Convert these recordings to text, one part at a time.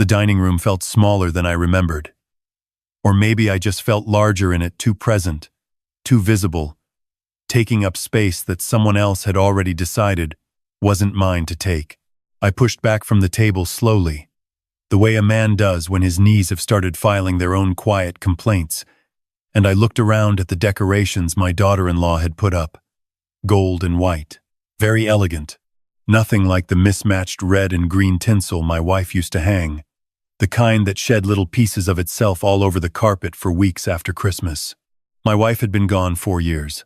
The dining room felt smaller than I remembered. Or maybe I just felt larger in it, too present, too visible, taking up space that someone else had already decided wasn't mine to take. I pushed back from the table slowly, the way a man does when his knees have started filing their own quiet complaints, and I looked around at the decorations my daughter-in-law had put up. Gold and white, very elegant, nothing like the mismatched red and green tinsel my wife used to hang, the kind that shed little pieces of itself all over the carpet for weeks after Christmas. My wife had been gone 4 years.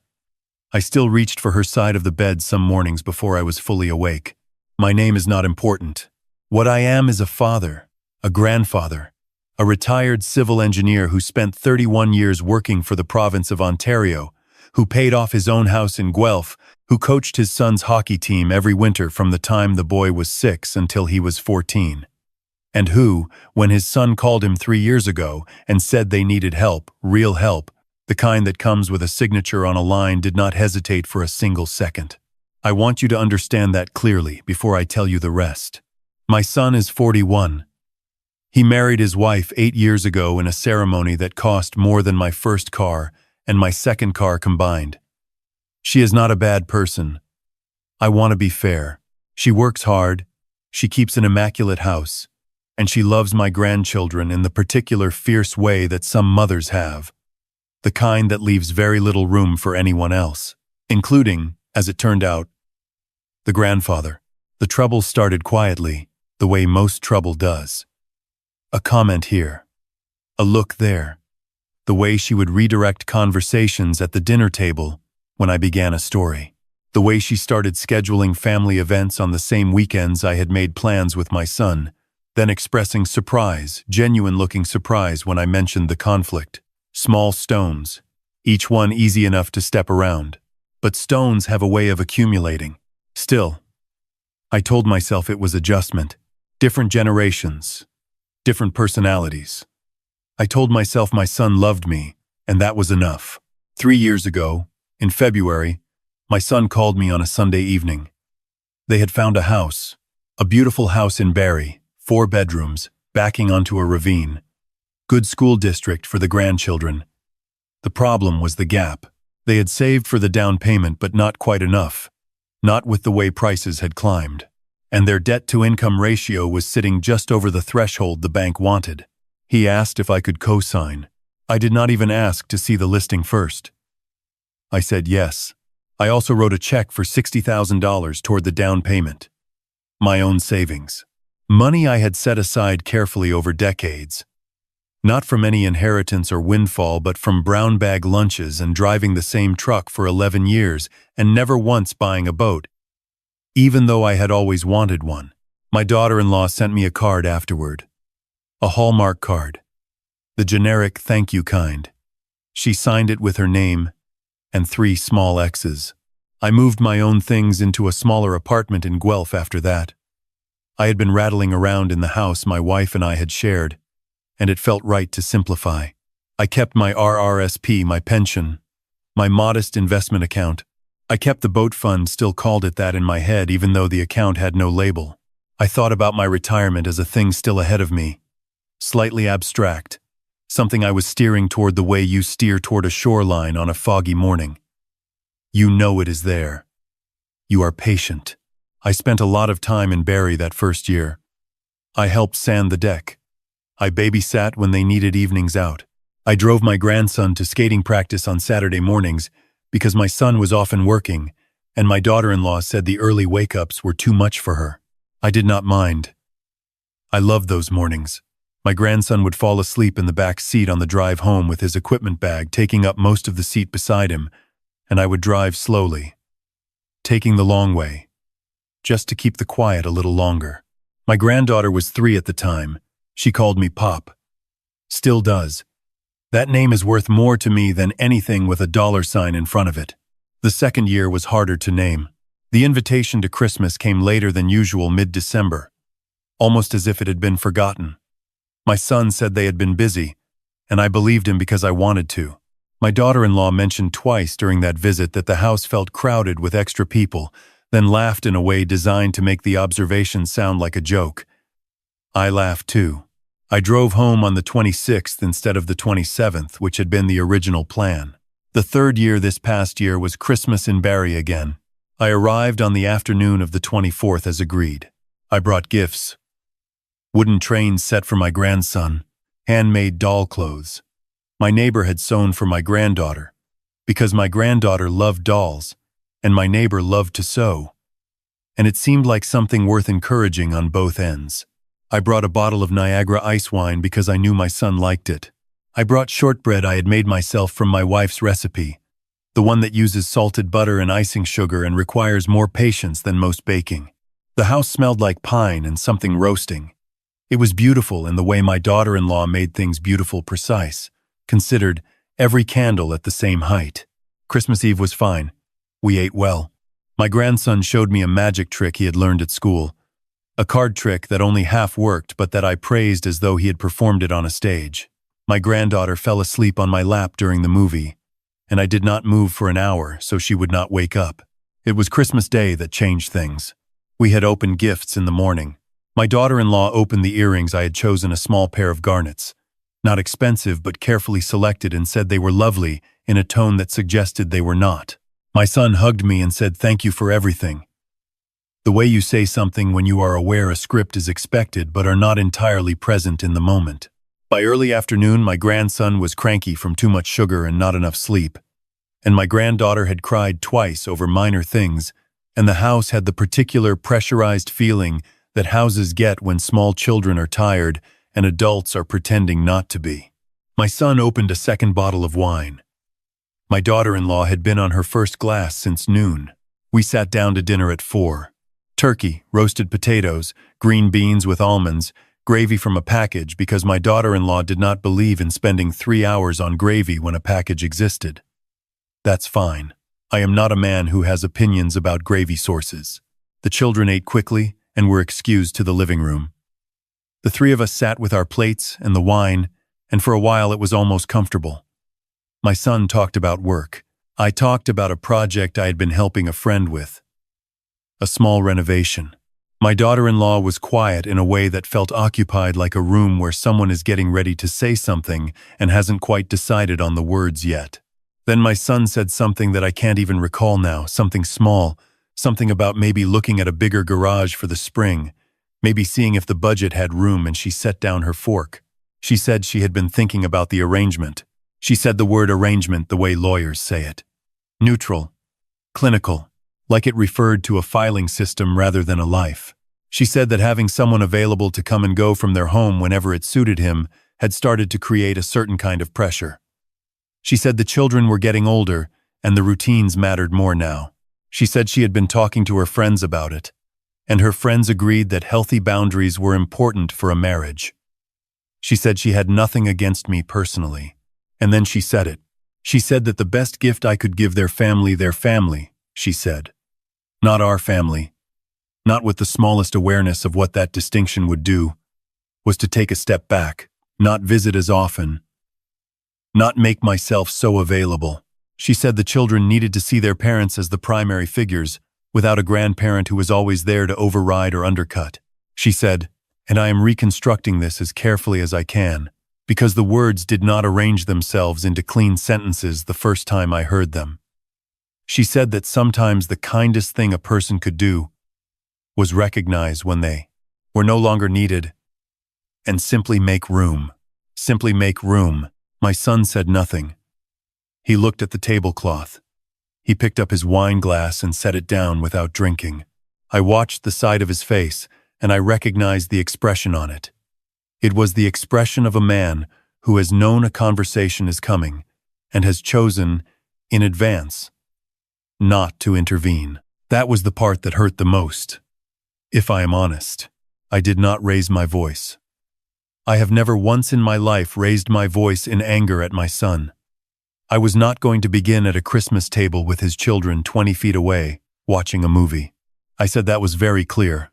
I still reached for her side of the bed some mornings before I was fully awake. My name is not important. What I am is a father, a grandfather, a retired civil engineer who spent 31 years working for the province of Ontario, who paid off his own house in Guelph, who coached his son's hockey team every winter from the time the boy was 6 until he was 14. And who, when his son called him 3 years ago and said they needed help, real help, the kind that comes with a signature on a line, did not hesitate for a single second. I want you to understand that clearly before I tell you the rest. My son is 41. He married his wife 8 years ago in a ceremony that cost more than my first car and my second car combined. She is not a bad person. I want to be fair. She works hard, she keeps an immaculate house, and she loves my grandchildren in the particular fierce way that some mothers have, the kind that leaves very little room for anyone else, including, as it turned out, the grandfather. The trouble started quietly, the way most trouble does. A comment here, a look there, the way she would redirect conversations at the dinner table when I began a story, the way she started scheduling family events on the same weekends I had made plans with my son, then expressing surprise, genuine-looking surprise when I mentioned the conflict. Small stones, each one easy enough to step around, but stones have a way of accumulating. Still, I told myself it was adjustment, different generations, different personalities. I told myself my son loved me, and that was enough. 3 years ago, in February, my son called me on a Sunday evening. They had found a house, a beautiful house in Barrie, 4 bedrooms, backing onto a ravine. Good school district for the grandchildren. The problem was the gap. They had saved for the down payment, but not quite enough. Not with the way prices had climbed. And their debt-to-income ratio was sitting just over the threshold the bank wanted. He asked if I could co-sign. I did not even ask to see the listing first. I said yes. I also wrote a check for $60,000 toward the down payment. My own savings. Money I had set aside carefully over decades. Not from any inheritance or windfall, but from brown bag lunches and driving the same truck for 11 years and never once buying a boat, even though I had always wanted one. My daughter-in-law sent me a card afterward. A Hallmark card. The generic thank you kind. She signed it with her name and 3 small X's. I moved my own things into a smaller apartment in Guelph after that. I had been rattling around in the house my wife and I had shared, and it felt right to simplify. I kept my RRSP, my pension, my modest investment account. I kept the boat fund, still called it that in my head even though the account had no label. I thought about my retirement as a thing still ahead of me, slightly abstract, something I was steering toward the way you steer toward a shoreline on a foggy morning. You know it is there. You are patient. I spent a lot of time in Barrie that first year. I helped sand the deck. I babysat when they needed evenings out. I drove my grandson to skating practice on Saturday mornings because my son was often working, and my daughter-in-law said the early wake-ups were too much for her. I did not mind. I loved those mornings. My grandson would fall asleep in the back seat on the drive home with his equipment bag taking up most of the seat beside him, and I would drive slowly, taking the long way, just to keep the quiet a little longer. My granddaughter was 3 at the time. She called me Pop. Still does. That name is worth more to me than anything with a $sign in front of it. The second year was harder to name. The invitation to Christmas came later than usual, mid-December, almost as if it had been forgotten. My son said they had been busy, and I believed him because I wanted to. My daughter-in-law mentioned twice during that visit that the house felt crowded with extra people, then laughed in a way designed to make the observation sound like a joke. I laughed too. I drove home on the 26th instead of the 27th, which had been the original plan. The third year this past year was Christmas in Barrie again. I arrived on the afternoon of the 24th as agreed. I brought gifts. Wooden trains set for my grandson, handmade doll clothes. My neighbor had sewn for my granddaughter, because my granddaughter loved dolls, and my neighbor loved to sew. And it seemed like something worth encouraging on both ends. I brought a bottle of Niagara ice wine because I knew my son liked it. I brought shortbread I had made myself from my wife's recipe, the one that uses salted butter and icing sugar and requires more patience than most baking. The house smelled like pine and something roasting. It was beautiful in the way my daughter-in-law made things beautiful, precise, considered, every candle at the same height. Christmas Eve was fine. We ate well. My grandson showed me a magic trick he had learned at school. A card trick that only half worked, but that I praised as though he had performed it on a stage. My granddaughter fell asleep on my lap during the movie, and I did not move for an hour so she would not wake up. It was Christmas Day that changed things. We had opened gifts in the morning. My daughter-in-law opened the earrings I had chosen, a small pair of garnets. Not expensive, but carefully selected, and said they were lovely in a tone that suggested they were not. My son hugged me and said, "Thank you for everything." The way you say something when you are aware a script is expected but are not entirely present in the moment. By early afternoon, my grandson was cranky from too much sugar and not enough sleep, and my granddaughter had cried twice over minor things, and the house had the particular pressurized feeling that houses get when small children are tired and adults are pretending not to be. My son opened a second bottle of wine. My daughter-in-law had been on her first glass since noon. We sat down to dinner at 4. Turkey, roasted potatoes, green beans with almonds, gravy from a package because my daughter-in-law did not believe in spending 3 hours on gravy when a package existed. That's fine. I am not a man who has opinions about gravy sources. The children ate quickly and were excused to the living room. The three of us sat with our plates and the wine, and for a while it was almost comfortable. My son talked about work. I talked about a project I had been helping a friend with. A small renovation. My daughter-in-law was quiet in a way that felt occupied, like a room where someone is getting ready to say something and hasn't quite decided on the words yet. Then my son said something that I can't even recall now, something small, something about maybe looking at a bigger garage for the spring, maybe seeing if the budget had room, and she set down her fork. She said she had been thinking about the arrangement. She said the word arrangement the way lawyers say it. Neutral. Clinical. Like it referred to a filing system rather than a life. She said that having someone available to come and go from their home whenever it suited him had started to create a certain kind of pressure. She said the children were getting older and the routines mattered more now. She said she had been talking to her friends about it, and her friends agreed that healthy boundaries were important for a marriage. She said she had nothing against me personally, and then she said it. She said that the best gift I could give their family, she said. Not our family, not with the smallest awareness of what that distinction would do, was to take a step back, not visit as often, not make myself so available. She said the children needed to see their parents as the primary figures, without a grandparent who was always there to override or undercut. She said, and I am reconstructing this as carefully as I can, because the words did not arrange themselves into clean sentences the first time I heard them. She said that sometimes the kindest thing a person could do was recognize when they were no longer needed and simply make room. Simply make room. My son said nothing. He looked at the tablecloth. He picked up his wine glass and set it down without drinking. I watched the side of his face, and I recognized the expression on it. It was the expression of a man who has known a conversation is coming and has chosen, in advance, not to intervene. That was the part that hurt the most. If I am honest, I did not raise my voice. I have never once in my life raised my voice in anger at my son. I was not going to begin at a Christmas table with his children 20 feet away, watching a movie. I said that was very clear.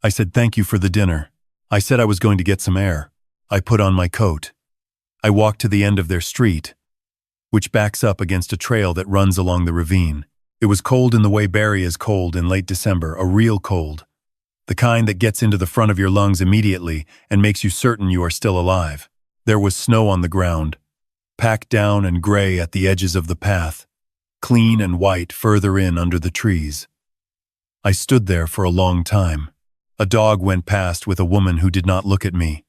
I said thank you for the dinner. I said I was going to get some air. I put on my coat. I walked to the end of their street, which backs up against a trail that runs along the ravine. It was cold in the way Barrie is cold in late December, a real cold. the kind that gets into the front of your lungs immediately and makes you certain you are still alive. There was snow on the ground, packed down and gray at the edges of the path, clean and white further in under the trees. I stood there for a long time. A dog went past with a woman who did not look at me.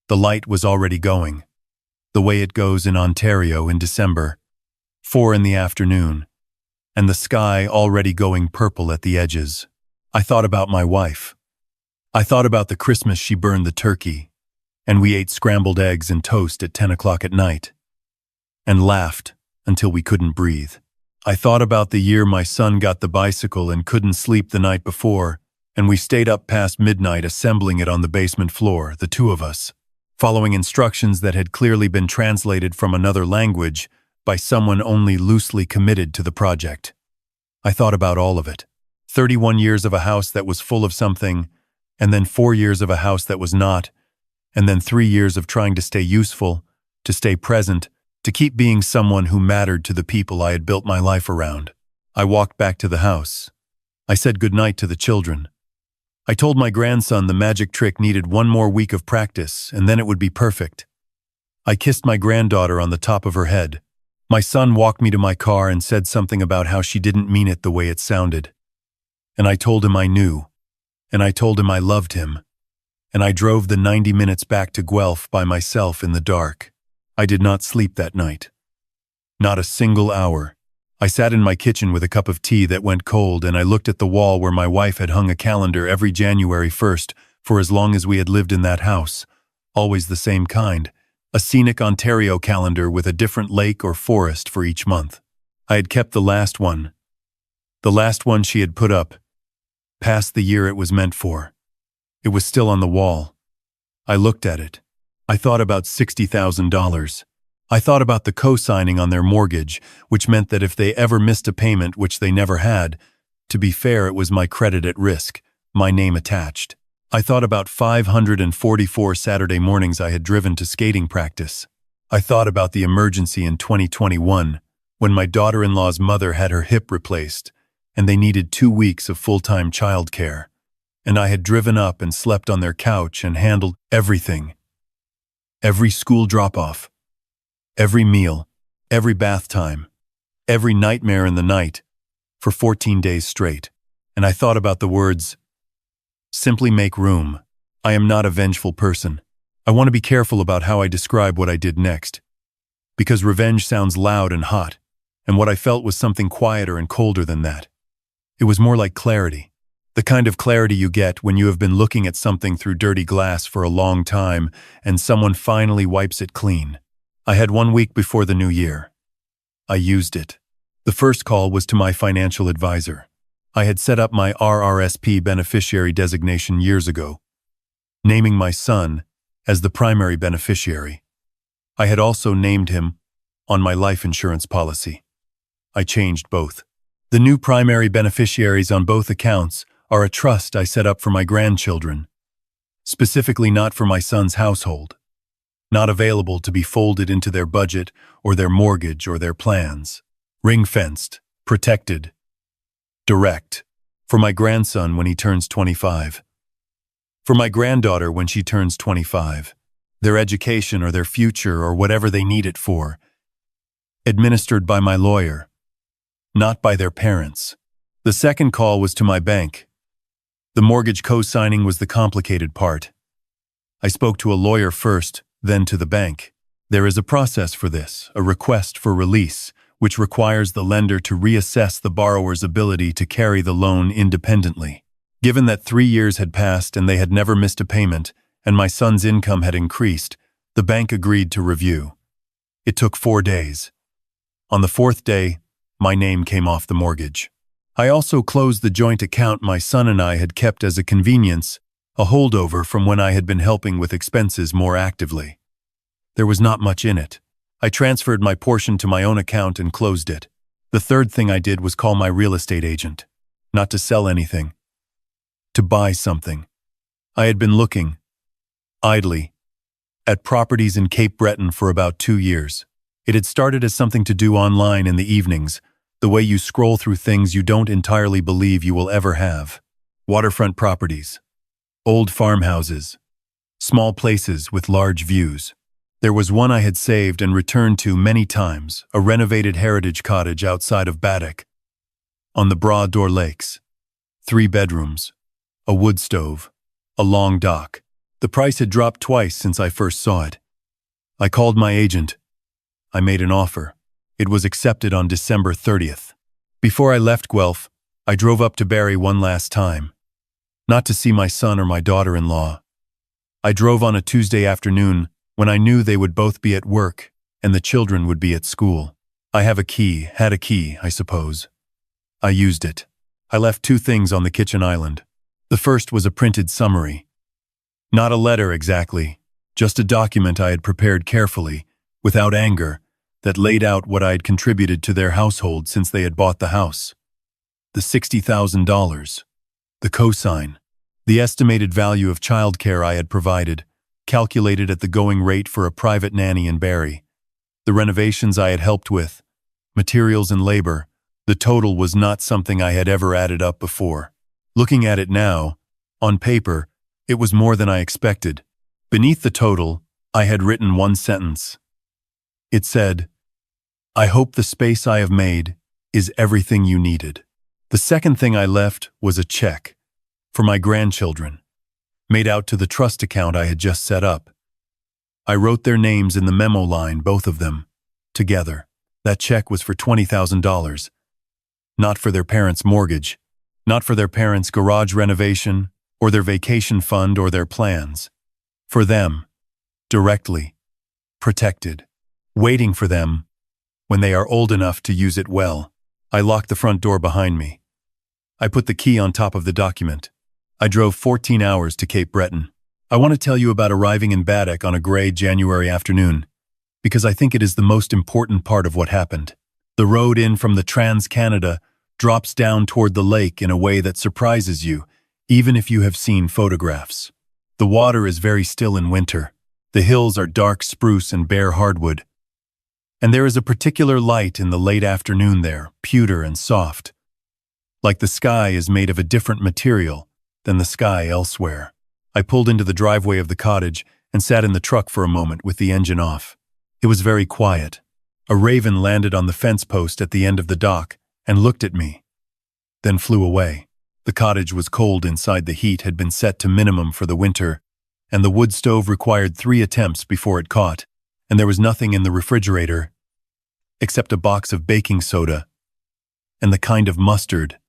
The light was already going, the way it goes in Ontario in December, 4 in the afternoon, and the sky already going purple at the edges. I thought about my wife. I thought about the Christmas she burned the turkey, and we ate scrambled eggs and toast at 10 o'clock at night, and laughed until we couldn't breathe. I thought about the year my son got the bicycle and couldn't sleep the night before, and we stayed up past midnight assembling it on the basement floor, the two of us, following instructions that had clearly been translated from another language by someone only loosely committed to the project. I thought about all of it. 31 years of a house that was full of something, and then 4 years of a house that was not, and then 3 years of trying to stay useful, to stay present, to keep being someone who mattered to the people I had built my life around. I walked back to the house. I said goodnight to the children. I told my grandson the magic trick needed 1 more week of practice, and then it would be perfect. I kissed my granddaughter on the top of her head. My son walked me to my car and said something about how she didn't mean it the way it sounded. And I told him I knew, and I told him I loved him, and I drove the 90 minutes back to Guelph by myself in the dark. I did not sleep that night. Not a single hour. I sat in my kitchen with a cup of tea that went cold, and I looked at the wall where my wife had hung a calendar every January 1st for as long as we had lived in that house. Always the same kind. A scenic Ontario calendar with a different lake or forest for each month. I had kept the last one. The last one she had put up, past the year it was meant for. It was still on the wall. I looked at it. I thought about $60,000. I thought about the co-signing on their mortgage, which meant that if they ever missed a payment, which they never had, to be fair, it was my credit at risk, my name attached. I thought about 544 Saturday mornings I had driven to skating practice. I thought about the emergency in 2021, when my daughter-in-law's mother had her hip replaced, and they needed 2 weeks of full-time childcare. And I had driven up and slept on their couch and handled everything. Every school drop-off, every meal, every bath time, every nightmare in the night, for 14 days straight. And I thought about the words, simply make room. I am not a vengeful person. I want to be careful about how I describe what I did next, because revenge sounds loud and hot, and what I felt was something quieter and colder than that. It was more like clarity, the kind of clarity you get when you have been looking at something through dirty glass for a long time and someone finally wipes it clean. I had 1 week before the new year. I used it. The first call was to my financial advisor. I had set up my RRSP beneficiary designation years ago, naming my son as the primary beneficiary. I had also named him on my life insurance policy. I changed both. The new primary beneficiaries on both accounts are a trust I set up for my grandchildren, specifically not for my son's household, not available to be folded into their budget or their mortgage or their plans. Ring-fenced, protected, direct, for my grandson when he turns 25. For my granddaughter when she turns 25. Their education or their future or whatever they need it for. Administered by my lawyer, not by their parents. The second call was to my bank. The mortgage co-signing was the complicated part. I spoke to a lawyer first, then to the bank. There is a process for this, a request for release, which requires the lender to reassess the borrower's ability to carry the loan independently. Given that 3 years had passed and they had never missed a payment, and my son's income had increased, the bank agreed to review. It took 4 days. On the 4th day, my name came off the mortgage. I also closed the joint account my son and I had kept as a convenience, a holdover from when I had been helping with expenses more actively. There was not much in it. I transferred my portion to my own account and closed it. The third thing I did was call my real estate agent. Not to sell anything. To buy something. I had been looking, idly, at properties in Cape Breton for about 2 years. It had started as something to do online in the evenings, the way you scroll through things you don't entirely believe you will ever have. waterfront properties, old farmhouses, small places with large views. There was one I had saved and returned to many times, a renovated heritage cottage outside of Baddock, on the Broad Door Lakes. 3 bedrooms, a wood stove, a long dock. The price had dropped twice since I first saw it. I called my agent. I made an offer. It was accepted on December 30th. Before I left Guelph, I drove up to Barry one last time. Not to see my son or my daughter-in-law. I drove on a Tuesday afternoon when I knew they would both be at work and the children would be at school. I had a key, I suppose. I used it. I left 2 things on the kitchen island. The first was a printed summary. Not a letter exactly, just a document I had prepared carefully, without anger, that laid out what I had contributed to their household since they had bought the house. The $60,000, the cosign, the estimated value of childcare I had provided, calculated at the going rate for a private nanny in Barry, the renovations I had helped with, materials and labor. The total was not something I had ever added up before. Looking at it now, on paper, it was more than I expected. Beneath the total, I had written one sentence. It said, "I hope the space I have made is everything you needed." The second thing I left was a check for my grandchildren, made out to the trust account I had just set up. I wrote their names in the memo line, both of them, together. That check was for $20,000. Not for their parents' mortgage, not for their parents' garage renovation, or their vacation fund or their plans. For them, directly, protected, waiting for them when they are old enough to use it well. I locked the front door behind me. I put the key on top of the document. I drove 14 hours to Cape Breton. I want to tell you about arriving in Baddock on a gray January afternoon, because I think it is the most important part of what happened. The road in from the Trans-Canada drops down toward the lake in a way that surprises you, even if you have seen photographs. The water is very still in winter. The hills are dark spruce and bare hardwood. And there is a particular light in the late afternoon there, pewter and soft. Like the sky is made of a different material than the sky elsewhere. I pulled into the driveway of the cottage and sat in the truck for a moment with the engine off. It was very quiet. A raven landed on the fence post at the end of the dock and looked at me, then flew away. The cottage was cold inside. The heat had been set to minimum for the winter, and the wood stove required 3 attempts before it caught, and there was nothing in the refrigerator except a box of baking soda and the kind of mustard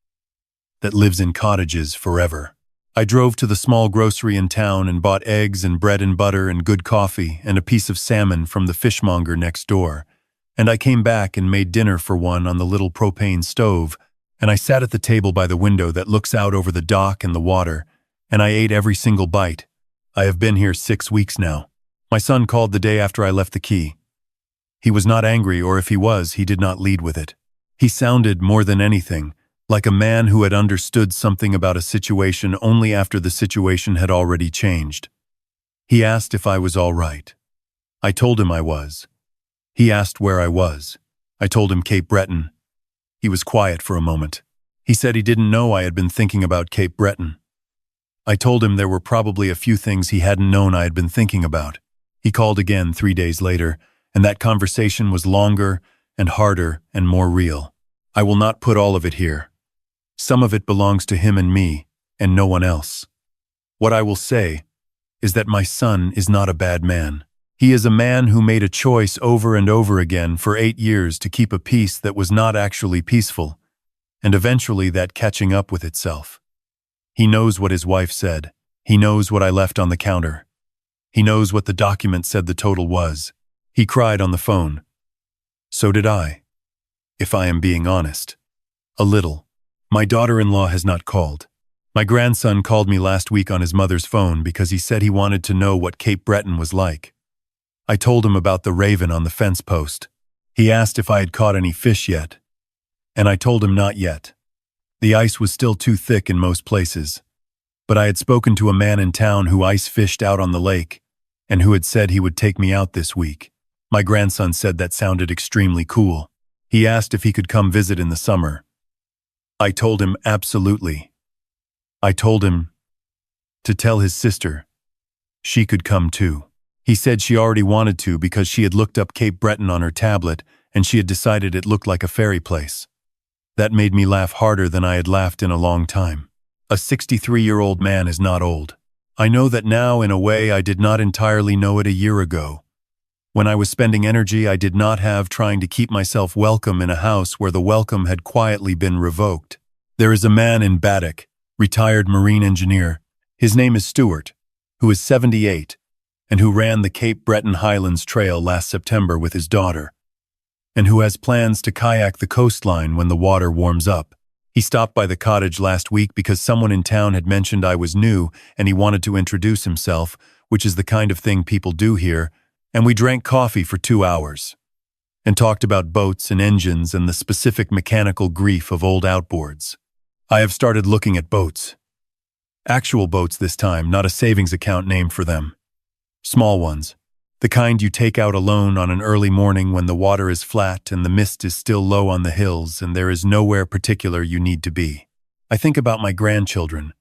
that lives in cottages forever. I drove to the small grocery in town and bought eggs and bread and butter and good coffee and a piece of salmon from the fishmonger next door. And I came back and made dinner for one on the little propane stove, and I sat at the table by the window that looks out over the dock and the water, and I ate every single bite. I have been here 6 weeks now. My son called the day after I left the key. He was not angry, or if he was, he did not lead with it. He sounded, more than anything, like a man who had understood something about a situation only after the situation had already changed. He asked if I was all right. I told him I was. He asked where I was. I told him Cape Breton. He was quiet for a moment. He said he didn't know I had been thinking about Cape Breton. I told him there were probably a few things he hadn't known I had been thinking about. He called again 3 days later, and that conversation was longer and harder and more real. I will not put all of it here. Some of it belongs to him and me, and no one else. What I will say is that my son is not a bad man. He is a man who made a choice over and over again for 8 years to keep a peace that was not actually peaceful, and eventually that catching up with itself. He knows what his wife said. He knows what I left on the counter. He knows what the document said the total was. He cried on the phone. So did I. If I am being honest. A little. My daughter-in-law has not called. My grandson called me last week on his mother's phone because he said he wanted to know what Cape Breton was like. I told him about the raven on the fence post. He asked if I had caught any fish yet, and I told him not yet. The ice was still too thick in most places, but I had spoken to a man in town who ice fished out on the lake, and who had said he would take me out this week. My grandson said that sounded extremely cool. He asked if he could come visit in the summer. I told him absolutely. I told him to tell his sister she could come too. He said she already wanted to because she had looked up Cape Breton on her tablet and she had decided it looked like a fairy place. That made me laugh harder than I had laughed in a long time. A 63-year-old man is not old. I know that now in a way I did not entirely know it a year ago. When I was spending energy I did not have trying to keep myself welcome in a house where the welcome had quietly been revoked. There is a man in Baddock, retired marine engineer. His name is Stewart, who is 78, and who ran the Cape Breton Highlands Trail last September with his daughter, and who has plans to kayak the coastline when the water warms up. He stopped by the cottage last week because someone in town had mentioned I was new and he wanted to introduce himself, which is the kind of thing people do here, and we drank coffee for 2 hours and talked about boats and engines and the specific mechanical grief of old outboards. I have started looking at boats. Actual boats this time, not a savings account named for them. Small ones. The kind you take out alone on an early morning when the water is flat and the mist is still low on the hills and there is nowhere particular you need to be. I think about my grandchildren.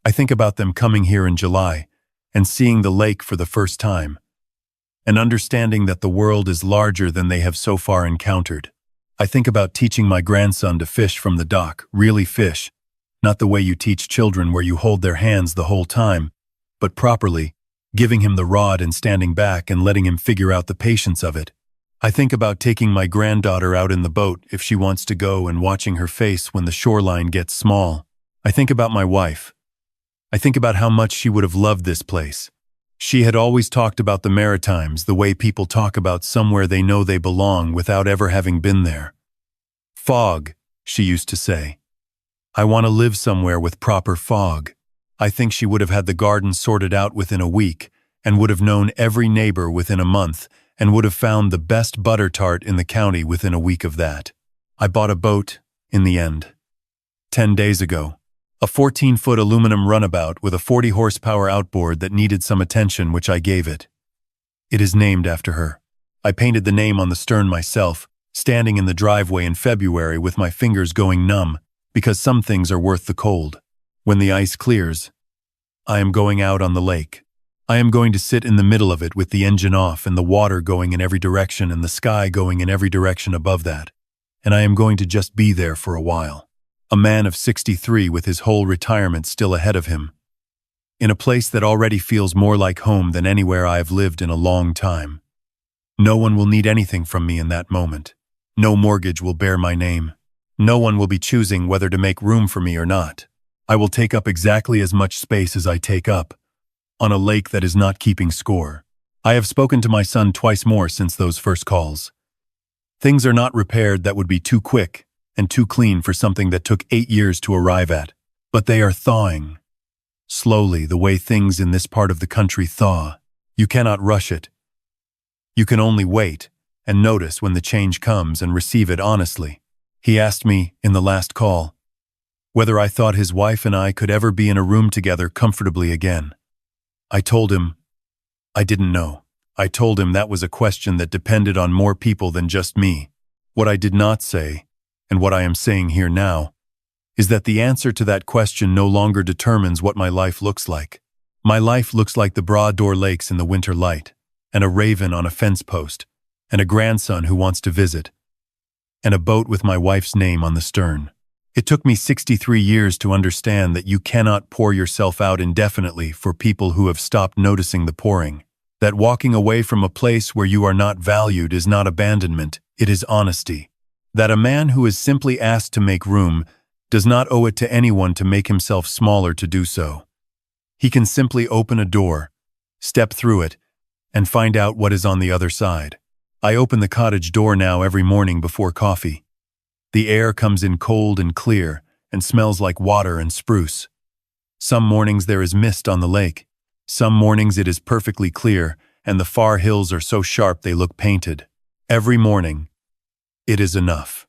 I think about them coming here in July and seeing the lake for the first time, and understanding that the world is larger than they have so far encountered. I think about teaching my grandson to fish from the dock, really fish, not the way you teach children where you hold their hands the whole time, but properly, giving him the rod and standing back and letting him figure out the patience of it. I think about taking my granddaughter out in the boat if she wants to go and watching her face when the shoreline gets small. I think about my wife. I think about how much she would have loved this place. She had always talked about the Maritimes the way people talk about somewhere they know they belong without ever having been there. Fog, she used to say. I want to live somewhere with proper fog. I think she would have had the garden sorted out within a week and would have known every neighbor within a month and would have found the best butter tart in the county within a week of that. I bought a boat, in the end. 10 days ago. A 14-foot aluminum runabout with a 40-horsepower outboard that needed some attention, which I gave it. It is named after her. I painted the name on the stern myself, standing in the driveway in February with my fingers going numb, because some things are worth the cold. When the ice clears, I am going out on the lake. I am going to sit in the middle of it with the engine off and the water going in every direction and the sky going in every direction above that. And I am going to just be there for a while. A man of 63 with his whole retirement still ahead of him. In a place that already feels more like home than anywhere I have lived in a long time. No one will need anything from me in that moment. No mortgage will bear my name. No one will be choosing whether to make room for me or not. I will take up exactly as much space as I take up, on a lake that is not keeping score. I have spoken to my son twice more since those first calls. Things are not repaired that would be too quick and too clean for something that took 8 years to arrive at, but they are thawing. Slowly, the way things in this part of the country thaw. You cannot rush it. You can only wait and notice when the change comes and receive it honestly. He asked me, in the last call, whether I thought his wife and I could ever be in a room together comfortably again. I told him I didn't know. I told him that was a question that depended on more people than just me. What I did not say, and what I am saying here now, is that the answer to that question no longer determines what my life looks like. My life looks like the broad door lakes in the winter light, and a raven on a fence post, and a grandson who wants to visit, and a boat with my wife's name on the stern. It took me 63 years to understand that you cannot pour yourself out indefinitely for people who have stopped noticing the pouring. That walking away from a place where you are not valued is not abandonment, it is honesty. That a man who is simply asked to make room does not owe it to anyone to make himself smaller to do so. He can simply open a door, step through it, and find out what is on the other side. I open the cottage door now every morning before coffee. The air comes in cold and clear and smells like water and spruce. Some mornings there is mist on the lake. Some mornings it is perfectly clear and the far hills are so sharp they look painted. Every morning, it is enough.